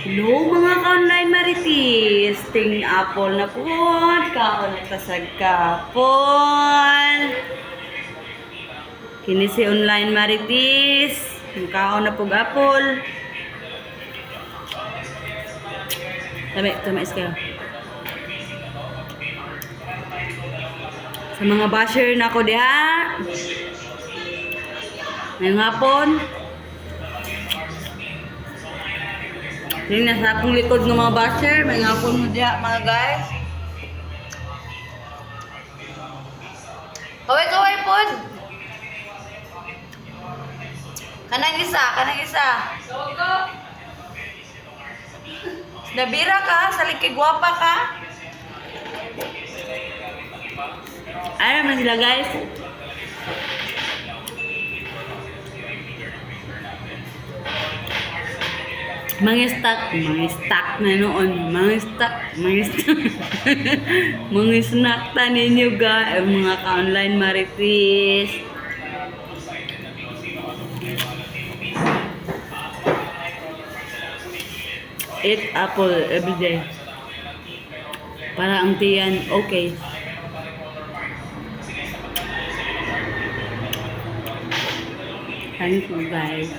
Hello mga ka-online maritis. Ting apple na po. Kaon na tasag kapon. Kini si online maritis. Kaon na po apple. Tama kayo. Sa mga basher na ko diha. Ngayong hapon. Yung nasa akong likod ng mga basher, may ngapon mo diya mga guys. Kaway pod. Kanang isa. Nabira ka, salikig gwapa ka. Ano naman sila guys? Mga stock na noon. Mga snack ta ninyo guys. Mga ka-online maritis. Eat apple every day. Para ang tiyan, okay. Thank you guys.